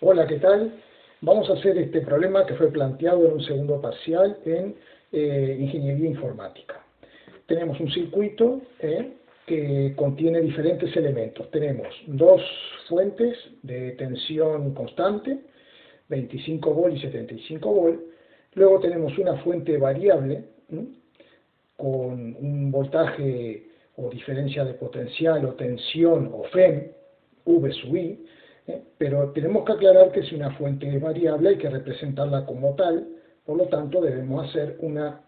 Hola, ¿qué tal? Vamos a hacer este problema que fue planteado en un segundo parcial en Ingeniería Informática. Tenemos un circuito que contiene diferentes elementos. Tenemos dos fuentes de tensión constante, 25 volt y 75 volt. Luego tenemos una fuente variable con un voltaje o diferencia de potencial o tensión o FEM, V sub I, pero tenemos que aclarar que si una fuente es variable hay que representarla como tal, por lo tanto debemos hacer una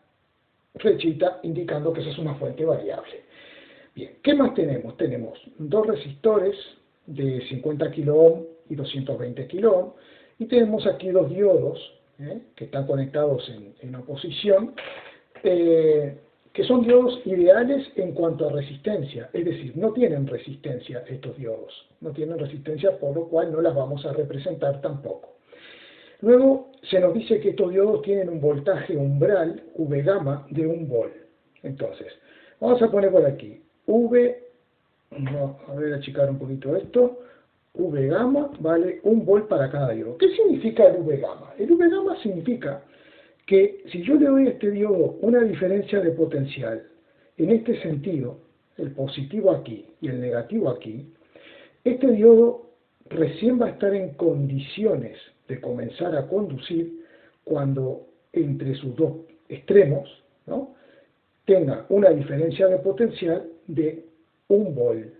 flechita indicando que esa es una fuente variable. Bien, ¿qué más tenemos? Tenemos dos resistores de 50 kΩ y 220 kΩ y tenemos aquí dos diodos que están conectados en oposición, que son diodos ideales en cuanto a resistencia, es decir, no tienen resistencia estos diodos, no tienen resistencia, por lo cual no las vamos a representar tampoco. Luego se nos dice que estos diodos tienen un voltaje umbral, V gamma, de 1 volt. Entonces, vamos a poner por aquí, a ver, achicar un poquito esto, V gamma vale 1 volt para cada diodo. ¿Qué significa el V gamma? El V gamma significa que si yo le doy a este diodo una diferencia de potencial en este sentido, el positivo aquí y el negativo aquí, este diodo recién va a estar en condiciones de comenzar a conducir cuando entre sus dos extremos, ¿no?, tenga una diferencia de potencial de 1 volt.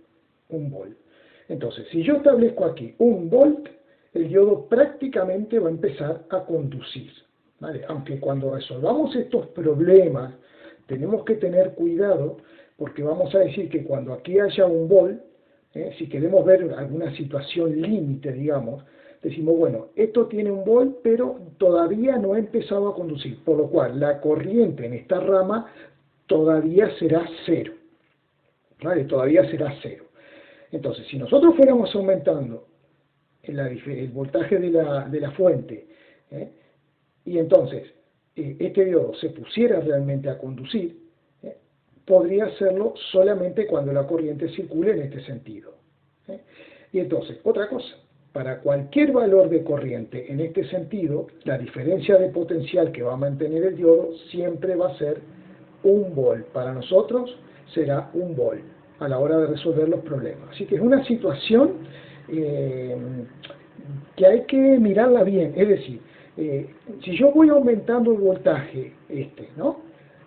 1 volt. Entonces, si yo establezco aquí 1 volt, el diodo prácticamente va a empezar a conducir. ¿Vale? Aunque cuando resolvamos estos problemas tenemos que tener cuidado, porque vamos a decir que cuando aquí haya 1 volt, si queremos ver alguna situación límite, digamos, decimos, bueno, esto tiene 1 volt, pero todavía no ha empezado a conducir, por lo cual la corriente en esta rama todavía será 0. ¿Vale? Todavía será 0. Entonces, si nosotros fuéramos aumentando el voltaje de la fuente, y entonces este diodo se pusiera realmente a conducir, podría hacerlo solamente cuando la corriente circule en este sentido. Y entonces, otra cosa, para cualquier valor de corriente en este sentido, la diferencia de potencial que va a mantener el diodo siempre va a ser 1 volt. Para nosotros será 1 volt a la hora de resolver los problemas. Así que es una situación que hay que mirarla bien, es decir, si yo voy aumentando el voltaje ¿no?,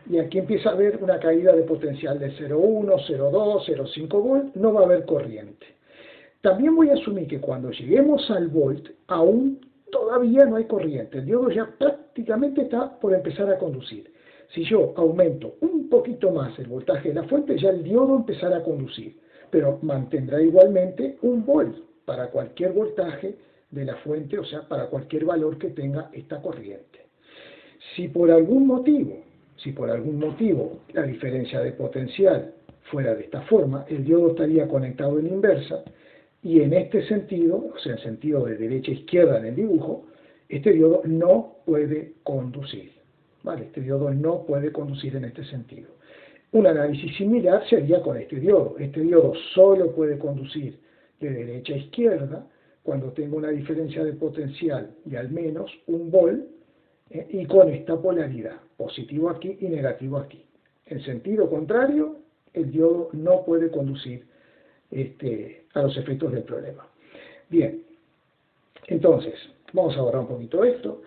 y aquí empieza a haber una caída de potencial de 0,1, 0,2, 0,5 volt, no va a haber corriente. También voy a asumir que cuando lleguemos al volt, aún todavía no hay corriente. El diodo ya prácticamente está por empezar a conducir. Si yo aumento un poquito más el voltaje de la fuente, ya el diodo empezará a conducir, pero mantendrá igualmente 1 volt para cualquier voltaje de la fuente, o sea, para cualquier valor que tenga esta corriente. Si por algún motivo la diferencia de potencial fuera de esta forma, el diodo estaría conectado en inversa, y en este sentido, o sea, en sentido de derecha a izquierda en el dibujo, este diodo no puede conducir. ¿Vale? Este diodo no puede conducir en este sentido. Un análisis similar se haría con este diodo. Este diodo solo puede conducir de derecha a izquierda cuando tenga una diferencia de potencial de al menos 1 volt y con esta polaridad, positivo aquí y negativo aquí. En sentido contrario, el diodo no puede conducir a los efectos del problema. Bien, entonces, vamos a borrar un poquito esto.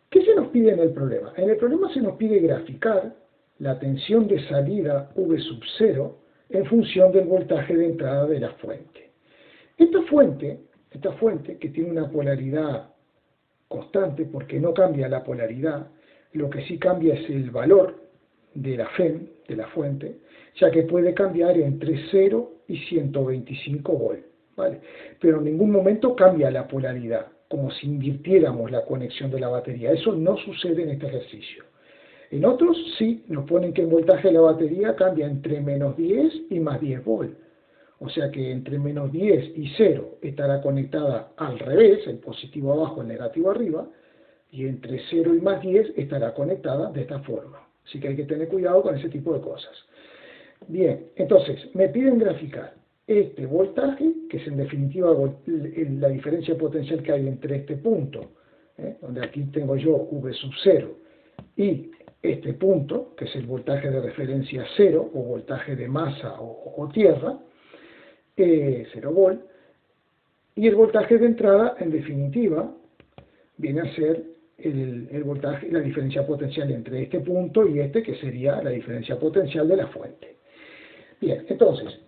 ¿Qué se nos pide en el problema? En el problema se nos pide graficar la tensión de salida V sub 0 en función del voltaje de entrada de la fuente. Esta fuente que tiene una polaridad constante, porque no cambia la polaridad, lo que sí cambia es el valor de la FEM, de la fuente, ya que puede cambiar entre 0 y 125 volt, ¿vale? Pero en ningún momento cambia la polaridad, como si invirtiéramos la conexión de la batería. Eso no sucede en este ejercicio. En otros sí nos ponen que el voltaje de la batería cambia entre menos 10 y más 10 volt. O sea que entre menos 10 y 0 estará conectada al revés, el positivo abajo, el negativo arriba, y entre 0 y más 10 estará conectada de esta forma. Así que hay que tener cuidado con ese tipo de cosas. Bien, entonces, me piden graficar este voltaje, que es en definitiva la diferencia potencial que hay entre este punto, donde aquí tengo yo V sub 0, y este punto, que es el voltaje de referencia 0, o voltaje de masa o tierra, 0 volt, y el voltaje de entrada, en definitiva, viene a ser el voltaje, la diferencia potencial entre este punto y este, que sería la diferencia potencial de la fuente. Bien, entonces,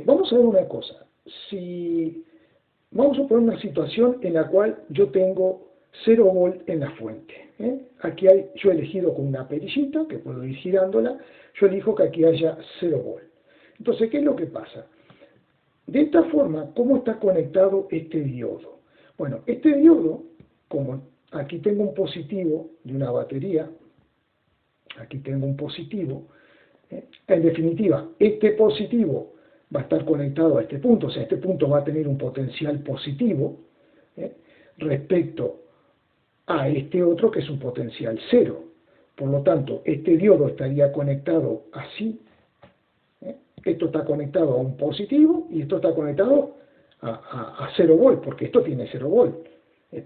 vamos a ver una cosa. Vamos a poner una situación en la cual yo tengo 0 volt en la fuente. Aquí yo he elegido con una perillita, que puedo ir girándola, yo elijo que aquí haya 0 volt. Entonces, ¿qué es lo que pasa? De esta forma, ¿cómo está conectado este diodo? Bueno, este diodo, como aquí tengo un positivo de una batería, aquí tengo un positivo, en definitiva, este positivo va a estar conectado a este punto, o sea, este punto va a tener un potencial positivo respecto a este otro que es un potencial cero. Por lo tanto, este diodo estaría conectado así. Esto está conectado a un positivo y esto está conectado a 0 volt, porque esto tiene 0 volt.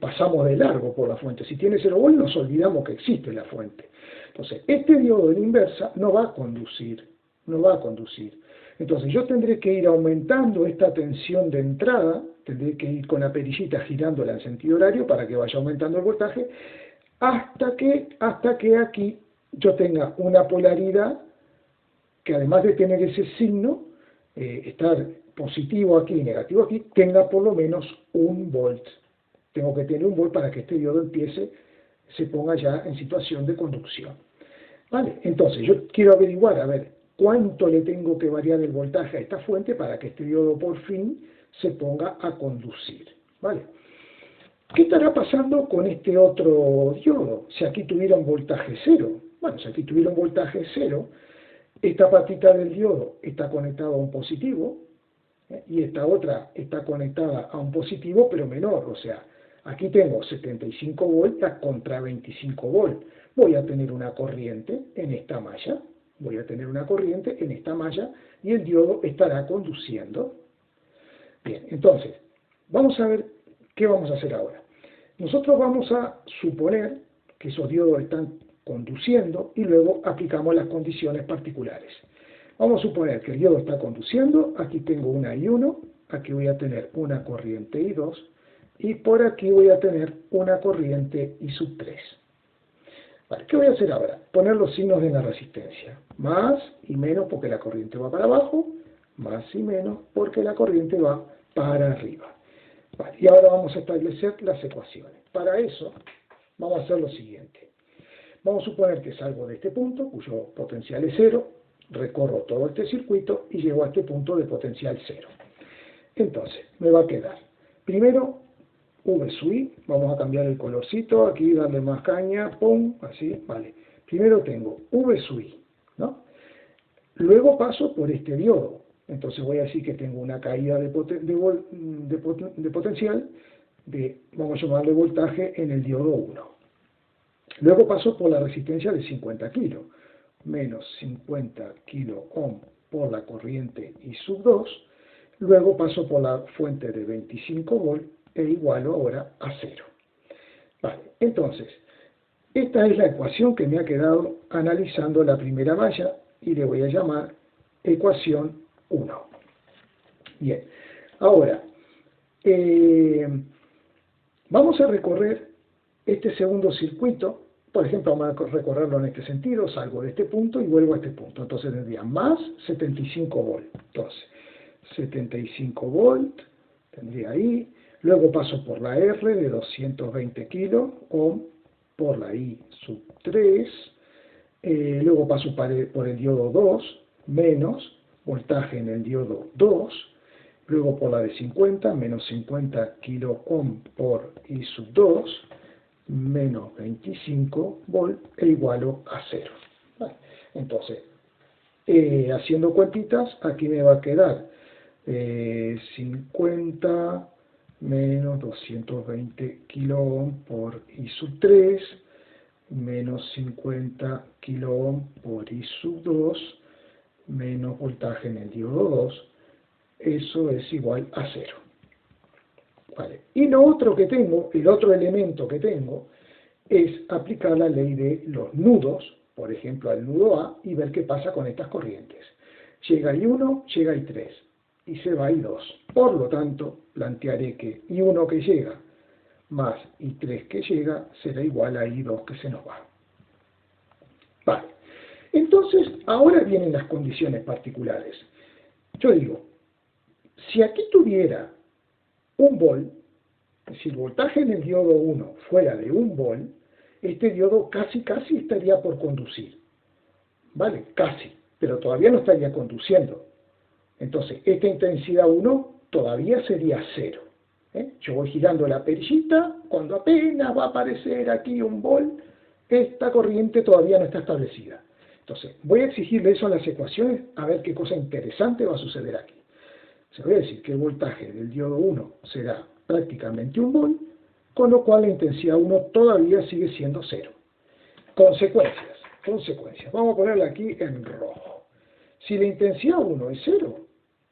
Pasamos de largo por la fuente. Si tiene 0 volt, nos olvidamos que existe la fuente. Entonces, este diodo en inversa no va a conducir. No va a conducir. Entonces, yo tendré que ir aumentando esta tensión de entrada, tendré que ir con la perillita girándola en sentido horario para que vaya aumentando el voltaje, hasta que aquí yo tenga una polaridad que además de tener ese signo, estar positivo aquí y negativo aquí, tenga por lo menos 1 volt. Tengo que tener 1 volt para que este diodo se ponga ya en situación de conducción. ¿Vale? Entonces, yo quiero averiguar, a ver, cuánto le tengo que variar el voltaje a esta fuente para que este diodo por fin se ponga a conducir. ¿Vale? ¿Qué estará pasando con este otro diodo? Si aquí tuviera un voltaje 0. Bueno, si aquí tuviera un voltaje 0, esta patita del diodo está conectada a un positivo, y esta otra está conectada a un positivo, pero menor. O sea, aquí tengo 75 volts contra 25 volts. Voy a tener una corriente en esta malla. Voy a tener una corriente en esta malla y el diodo estará conduciendo. Bien, entonces, vamos a ver qué vamos a hacer ahora. Nosotros vamos a suponer que esos diodos están conduciendo y luego aplicamos las condiciones particulares. Vamos a suponer que el diodo está conduciendo, aquí tengo una I1, aquí voy a tener una corriente I2 y por aquí voy a tener una corriente I sub 3. Vale, ¿qué voy a hacer ahora? Poner los signos de la resistencia. Más y menos porque la corriente va para abajo, más y menos porque la corriente va para arriba. Vale, y ahora vamos a establecer las ecuaciones. Para eso vamos a hacer lo siguiente. Vamos a suponer que salgo de este punto, cuyo potencial es 0, recorro todo este circuito y llego a este punto de potencial 0. Entonces, me va a quedar, primero, V sub I, vamos a cambiar el colorcito, aquí darle más caña, pum, así, vale. Primero tengo V sub I, ¿no? Luego paso por este diodo, entonces voy a decir que tengo una caída de potencial, vamos a llamarle voltaje en el diodo 1. Luego paso por la resistencia de 50 kilos, menos 50 kilo ohm por la corriente I sub 2, luego paso por la fuente de 25 volt e igualo ahora a 0. Vale, entonces, esta es la ecuación que me ha quedado analizando la primera malla y le voy a llamar ecuación 1. Bien, ahora, vamos a recorrer este segundo circuito. Por ejemplo, vamos a recorrerlo en este sentido, salgo de este punto y vuelvo a este punto. Entonces tendría más 75 volt. Entonces, 75 volt, tendría ahí. Luego paso por la R de 220 kilo ohm por la I sub 3. Luego paso por el diodo 2, menos voltaje en el diodo 2. Luego por la de 50, menos 50 kilo ohm por I sub 2. Menos 25 volt e igualo a 0. Vale. Entonces, haciendo cuentitas, aquí me va a quedar 50 menos 220 kilo ohm por I sub 3, menos 50 kilo ohm por I sub 2, menos voltaje en el diodo 2, eso es igual a 0. ¿Vale? Y lo otro que tengo, el otro elemento que tengo, es aplicar la ley de los nudos, por ejemplo al nudo A, y ver qué pasa con estas corrientes. Llega I1, llega I3, y se va I2. Por lo tanto, plantearé que I1 que llega más I3 que llega será igual a I2 que se nos va. Vale. Entonces, ahora vienen las condiciones particulares. Yo digo, si aquí tuviera un volt, si el voltaje en el diodo 1 fuera de 1 volt, este diodo casi estaría por conducir. ¿Vale? Casi, pero todavía no estaría conduciendo. Entonces, esta intensidad 1 todavía sería 0. Yo voy girando la perillita, cuando apenas va a aparecer aquí 1 volt, esta corriente todavía no está establecida. Entonces, voy a exigirle eso a las ecuaciones, a ver qué cosa interesante va a suceder aquí. Se voy a decir que el voltaje del diodo 1 será prácticamente 1 volt, con lo cual la intensidad 1 todavía sigue siendo 0. Consecuencias. Vamos a ponerla aquí en rojo. Si la intensidad 1 es 0,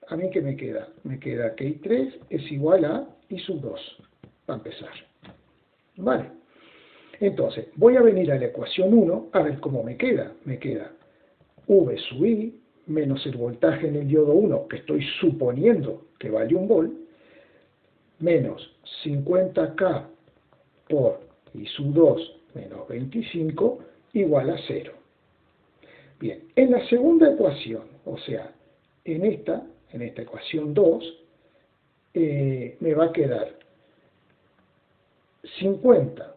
¿a mí qué me queda? Me queda que I3 es igual a I sub 2, para empezar. ¿Vale? Entonces, voy a venir a la ecuación 1 a ver cómo me queda. Me queda V sub I menos el voltaje en el diodo 1, que estoy suponiendo que vale 1 volt, menos 50K por I sub 2 menos 25 igual a 0. Bien, en la segunda ecuación, o sea, en esta ecuación 2, me va a quedar 50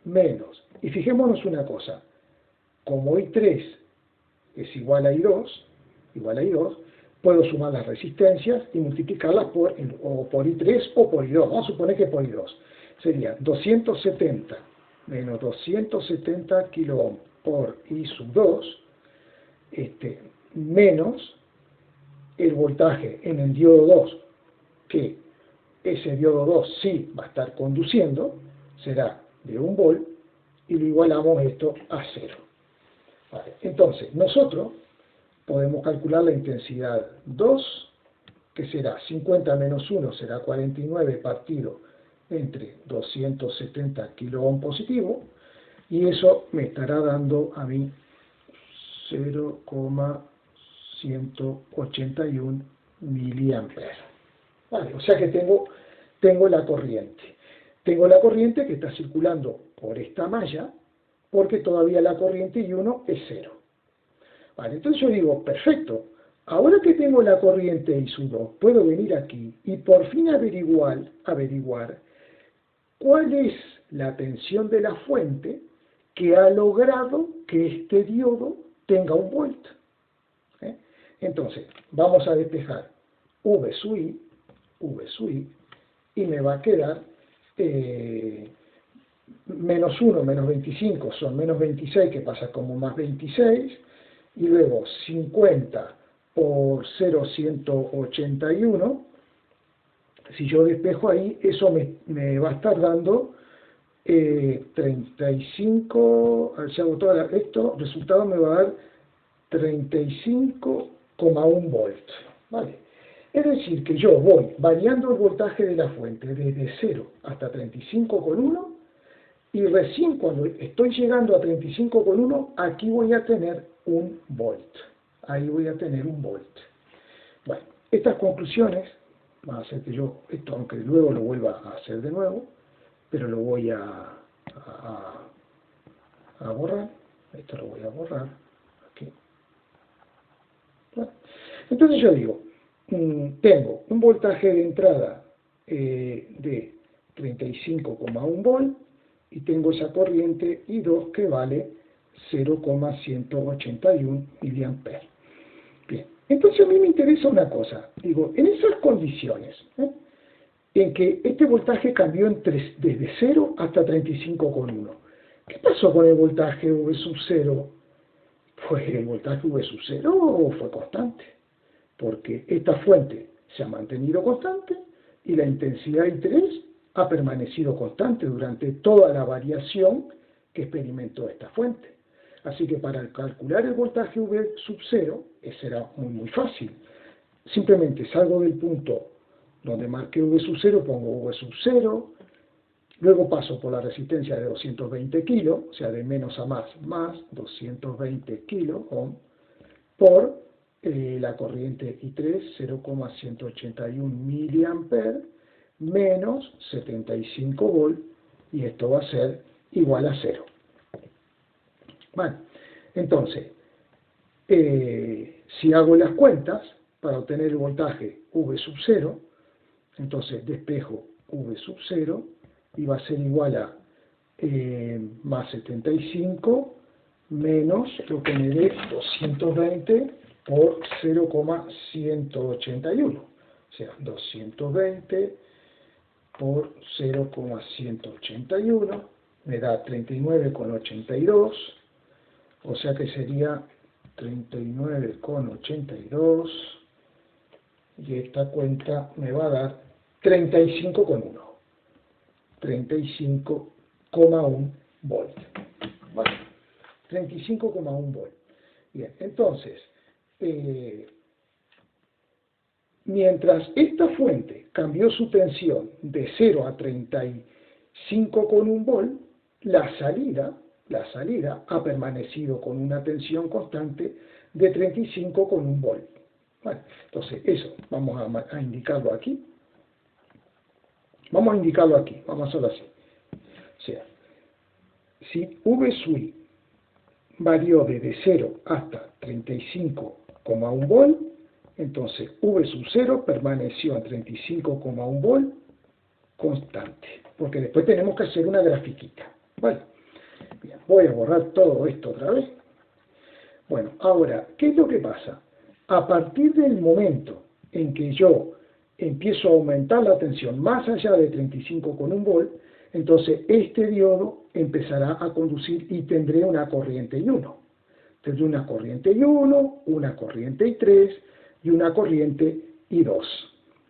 menos, y fijémonos una cosa, como I3 es igual a I2, puedo sumar las resistencias y multiplicarlas por I3 o por I2. Vamos a suponer que por I2. Sería 270 menos 270 kilo por I sub 2, menos el voltaje en el diodo 2, que ese diodo 2 sí va a estar conduciendo, será de 1 volt, y lo igualamos esto a 0. Vale. Entonces, nosotros podemos calcular la intensidad 2, que será 50 menos 1, será 49 partido entre 270 kiloohm positivo, y eso me estará dando a mí 0,181 miliamperes. Vale, o sea que tengo la corriente. Tengo la corriente que está circulando por esta malla, porque todavía la corriente I1 es 0. Vale, entonces yo digo, perfecto, ahora que tengo la corriente I sub 2, puedo venir aquí y por fin averiguar cuál es la tensión de la fuente que ha logrado que este diodo tenga 1 volt. Entonces, vamos a despejar V sub I, y me va a quedar menos 1, menos 25 son menos 26, que pasa como más 26, y luego 50 por 0,181, si yo despejo ahí, eso me va a estar dando 35, a ver si hago todo esto, el resultado me va a dar 35,1 volts. ¿Vale? Es decir, que yo voy variando el voltaje de la fuente desde 0 hasta 35,1, y recién cuando estoy llegando a 35,1, aquí voy a tener 1 volt. Ahí voy a tener 1 volt. Bueno, estas conclusiones van a hacer que yo, esto aunque luego lo vuelva a hacer de nuevo, pero lo voy a borrar. Esto lo voy a borrar. Aquí. Bueno, entonces yo digo, tengo un voltaje de entrada de 35,1 volt, y tengo esa corriente I2 que vale 0,181 miliamperes. Bien, entonces a mí me interesa una cosa. Digo, en esas condiciones, en que este voltaje cambió desde 0 hasta 35,1, ¿qué pasó con el voltaje V sub 0? Pues el voltaje V sub 0 fue constante, porque esta fuente se ha mantenido constante y la intensidad I3 ha permanecido constante durante toda la variación que experimentó esta fuente. Así que para calcular el voltaje V sub 0, será muy fácil. Simplemente salgo del punto donde marqué V sub 0, pongo V sub 0, luego paso por la resistencia de 220 kilos, o sea, de menos a más 220 kilos ohm, por la corriente I3, 0,181 miliamperes, menos 75 volt, y esto va a ser igual a 0. Bueno, entonces, si hago las cuentas, para obtener el voltaje V sub 0, entonces despejo V sub 0, y va a ser igual a más 75 menos lo que me dé 220 por 0,181. O sea, 220 por 0,181 me da 39,82, o sea que sería 39,82, y esta cuenta me va a dar 35,1. 35,1 volt. Bueno, 35,1 volt. Bien, entonces, mientras esta fuente cambió su tensión de 0 a 35,1 volt, la salida ha permanecido con una tensión constante de 35,1 volt. Bueno, entonces eso vamos a indicarlo aquí. Vamos a indicarlo aquí, vamos a hacerlo así. O sea, si V sub I varió desde 0 hasta 35,1 volt, entonces V sub 0 permaneció en 35,1 volt constante, porque después tenemos que hacer una grafiquita. Vale, bien, voy a borrar todo esto otra vez. Bueno, ahora, ¿qué es lo que pasa? A partir del momento en que yo empiezo a aumentar la tensión más allá de 35,1 volt, entonces este diodo empezará a conducir y tendré una corriente I1. Tendré una corriente I1, una corriente I3 y una corriente I2.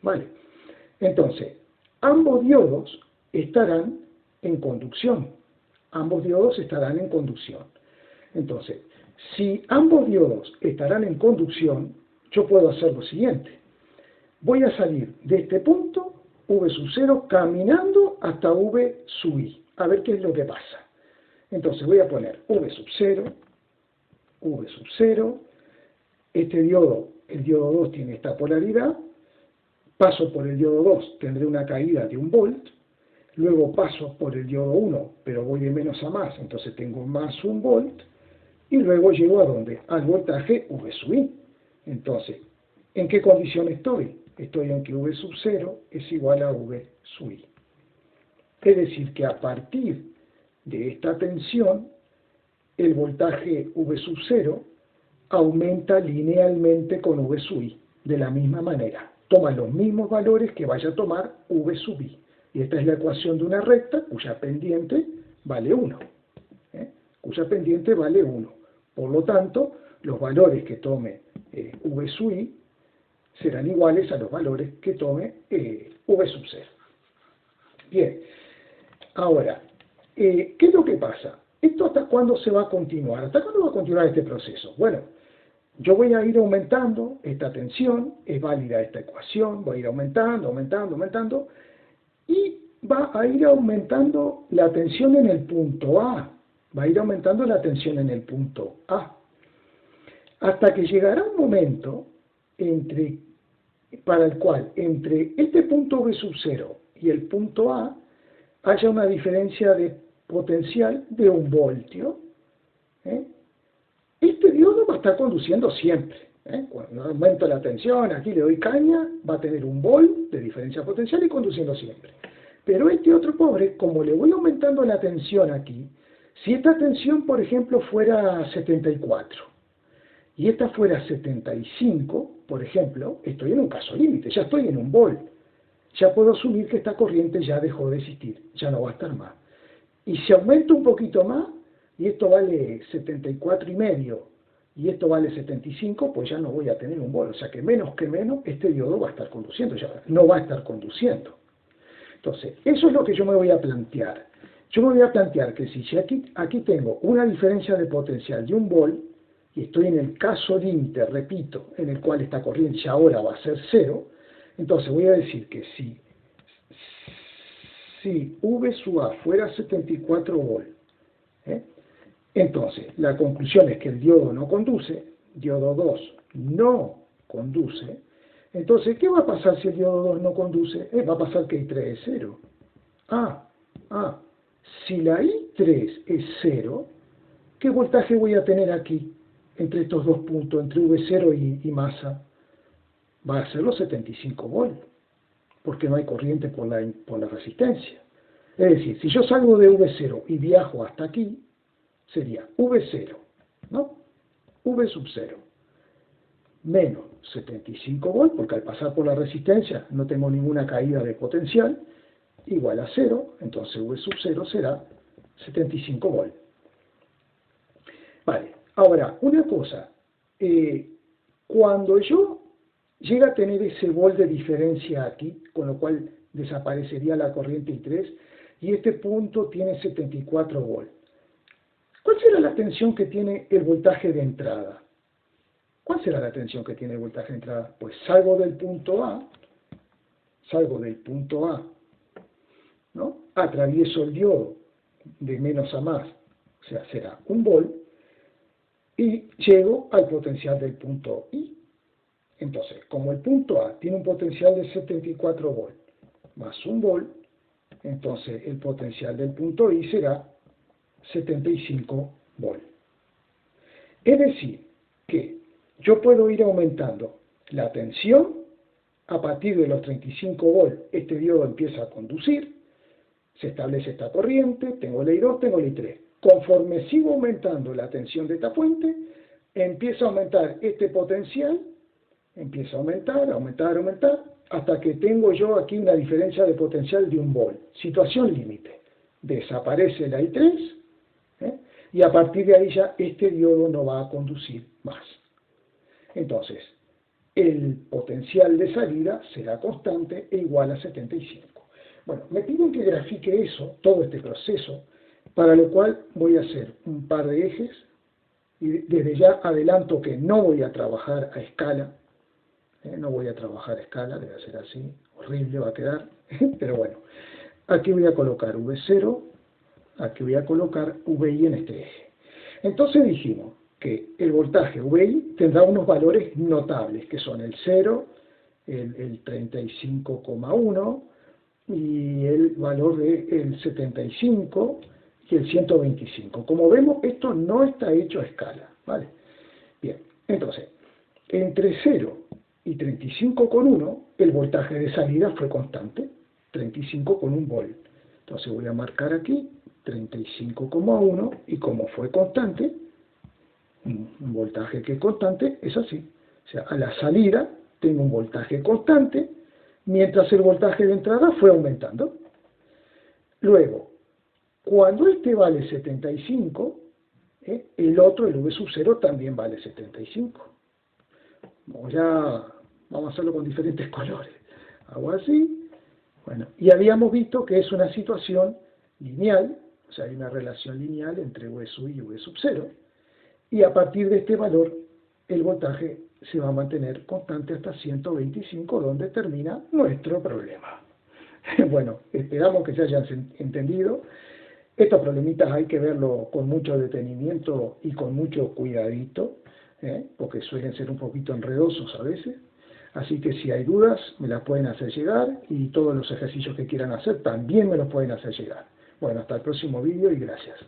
¿Vale? Entonces, ambos diodos estarán en conducción. Ambos diodos estarán en conducción. Entonces, si ambos diodos estarán en conducción, yo puedo hacer lo siguiente. Voy a salir de este punto, V sub 0, caminando hasta V sub I. A ver qué es lo que pasa. Entonces voy a poner V sub 0, V sub 0. Este diodo, el diodo 2 tiene esta polaridad. Paso por el diodo 2, tendré una caída de 1 volt. Luego paso por el diodo 1, pero voy de menos a más, entonces tengo más 1 volt. Y luego llego a ¿dónde? Al voltaje V sub I. Entonces, ¿en qué condición estoy? Estoy en que V sub 0 es igual a V sub I. Es decir, que a partir de esta tensión, el voltaje V sub 0 aumenta linealmente con V sub I, de la misma manera. Toma los mismos valores que vaya a tomar V sub I. Y esta es la ecuación de una recta cuya pendiente vale 1. Cuya pendiente vale 1. Por lo tanto, los valores que tome V sub I serán iguales a los valores que tome V sub 0. Bien, ahora, ¿qué es lo que pasa? ¿Esto hasta cuándo se va a continuar? ¿Hasta cuándo va a continuar este proceso? Bueno, yo voy a ir aumentando esta tensión, es válida esta ecuación, voy a ir aumentando, y va a ir aumentando la tensión en el punto A. Va a ir aumentando la tensión en el punto A. Hasta que llegará un momento para el cual entre este punto V sub 0 y el punto A haya una diferencia de potencial de 1 voltio. Este diodo va a estar conduciendo siempre. Cuando aumento la tensión, aquí le doy caña, va a tener 1 volt de diferencia potencial y conduciendo siempre. Pero este otro pobre, como le voy aumentando la tensión aquí, si esta tensión, por ejemplo, fuera 74 y esta fuera 75, por ejemplo, estoy en un caso límite, ya estoy en 1 volt. Ya puedo asumir que esta corriente ya dejó de existir, ya no va a estar más. Y si aumento un poquito más, y esto vale 74,5 y esto vale 75, pues ya no voy a tener 1 volt. O sea que menos, este diodo va a estar conduciendo, ya no va a estar conduciendo. Entonces, eso es lo que yo me voy a plantear. yo me voy a plantear que si aquí tengo una diferencia de potencial de 1 volt, y estoy en el caso límite, repito, en el cual esta corriente ya ahora va a ser 0, entonces voy a decir que si V sub A fuera 74 volt, entonces la conclusión es que el diodo no conduce, diodo 2 no conduce, entonces ¿qué va a pasar si el diodo 2 no conduce? Va a pasar que I3 es 0. Si la I3 es 0, ¿qué voltaje voy a tener aquí entre estos dos puntos, entre V0 y masa? Va a ser los 75 volts, porque no hay corriente por la resistencia. Es decir, si yo salgo de V0 y viajo hasta aquí, sería V0, ¿no? V sub 0, menos 75 volts, porque al pasar por la resistencia no tengo ninguna caída de potencial, igual a 0, entonces V sub 0 será 75 volts. Vale, ahora, una cosa, cuando yo llega a tener ese volt de diferencia aquí, con lo cual desaparecería la corriente I3, y este punto tiene 74 volts. ¿Cuál será la tensión que tiene el voltaje de entrada? ¿Cuál será la tensión que tiene el voltaje de entrada? Pues salgo del punto A, ¿no? Atravieso el diodo de menos a más, o sea, será 1 volt, y llego al potencial del punto I. Entonces, como el punto A tiene un potencial de 74 volts más 1 volt, entonces el potencial del punto I será 75 volts. Es decir, que yo puedo ir aumentando la tensión, a partir de los 35 volts este diodo empieza a conducir, se establece esta corriente, tengo la I2, tengo la I3. Conforme sigo aumentando la tensión de esta fuente, empieza a aumentar este potencial, empieza a aumentar, hasta que tengo yo aquí una diferencia de potencial de 1 volt. Situación límite. Desaparece la I3, y a partir de ahí ya este diodo no va a conducir más. Entonces, el potencial de salida será constante e igual a 75. Bueno, me piden que grafique eso, todo este proceso, para lo cual voy a hacer un par de ejes, y desde ya adelanto que no voy a trabajar a escala, no voy a trabajar a escala, debe ser así, horrible va a quedar, pero bueno, aquí voy a colocar V0, aquí voy a colocar VI en este eje. Entonces dijimos que el voltaje VI tendrá unos valores notables, que son el 0, el 35,1 y el valor del 75 y el 125. Como vemos, esto no está hecho a escala, ¿vale? Bien, entonces, entre 0 y 35,1 el voltaje de salida fue constante, 35,1 volt. Entonces voy a marcar aquí 35,1 y como fue constante, un voltaje que es constante es así. O sea, a la salida tengo un voltaje constante, mientras el voltaje de entrada fue aumentando. Luego, cuando este vale 75, el otro, el V sub 0, también vale 75. Vamos a hacerlo con diferentes colores. Hago así. Bueno, y habíamos visto que es una situación lineal, o sea, hay una relación lineal entre V sub I y V sub 0, y a partir de este valor, el voltaje se va a mantener constante hasta 125, donde termina nuestro problema. Bueno, esperamos que se hayan entendido. Estos problemitas hay que verlo con mucho detenimiento y con mucho cuidadito, porque suelen ser un poquito enredosos a veces. Así que si hay dudas, me las pueden hacer llegar, y todos los ejercicios que quieran hacer también me los pueden hacer llegar. Bueno, hasta el próximo vídeo y gracias.